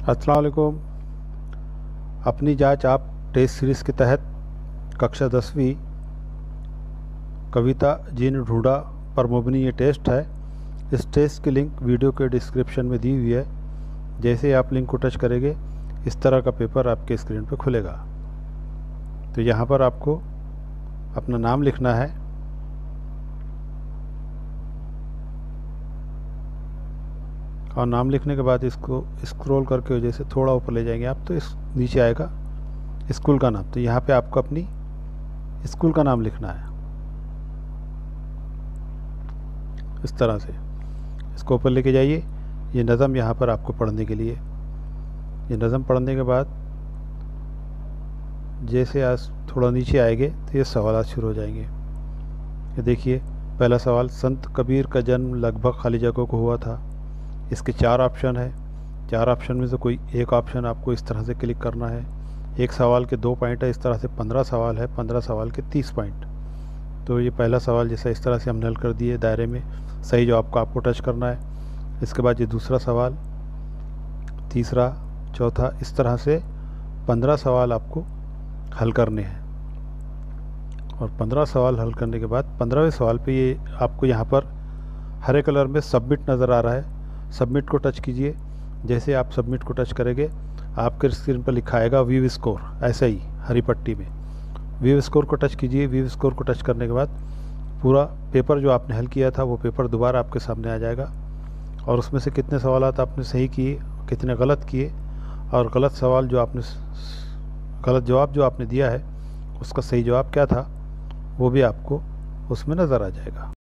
अस्सलाम वालेकुम। अपनी जांच आप टेस्ट सीरीज़ के तहत कक्षा 10वीं कविता जिन ढूंढा पर मुबनी ये टेस्ट है। इस टेस्ट की लिंक वीडियो के डिस्क्रिप्शन में दी हुई है। जैसे ही आप लिंक को टच करेंगे इस तरह का पेपर आपके स्क्रीन पर खुलेगा। तो यहाँ पर आपको अपना नाम लिखना है और नाम लिखने के बाद इसको स्क्रॉल करके जैसे थोड़ा ऊपर ले जाएंगे आप तो इस नीचे आएगा स्कूल का नाम। तो यहाँ पे आपको अपनी स्कूल का नाम लिखना है इस तरह से। इसको ऊपर लेके जाइए। ये नज़म यहाँ पर आपको पढ़ने के लिए, ये नज़म पढ़ने के बाद जैसे आज थोड़ा नीचे आएंगे तो ये सवाल शुरू हो जाएंगे। ये देखिए पहला सवाल, संत कबीर का जन्म लगभग खाली जगह को हुआ था। इसके 4 ऑप्शन है। 4 ऑप्शन में से कोई एक ऑप्शन आपको इस तरह से क्लिक करना है। एक सवाल के 2 पॉइंट है, इस तरह से 15 सवाल है, 15 सवाल के 30 पॉइंट। तो ये पहला सवाल जैसा इस तरह से हमने हल कर दिए दायरे में, सही जवाब को आपको टच करना है। इसके बाद ये दूसरा सवाल, तीसरा, चौथा, इस तरह से 15 सवाल आपको हल करने हैं। और 15 सवाल हल करने के बाद 15वें सवाल पे ये आपको यहाँ पर हरे कलर में सबमिट नज़र आ रहा है। सबमिट को टच कीजिए। जैसे आप सबमिट को टच करेंगे आपके स्क्रीन पर लिखा आएगा व्यू स्कोर, ऐसे ही हरी पट्टी में व्यू स्कोर को टच कीजिए। व्यू स्कोर को टच करने के बाद पूरा पेपर जो आपने हल किया था वो पेपर दोबारा आपके सामने आ जाएगा और उसमें से कितने सवाल आपने सही किए, कितने गलत किए और गलत सवाल जो आपने गलत जवाब जो आपने दिया है उसका सही जवाब क्या था वो भी आपको उसमें नज़र आ जाएगा।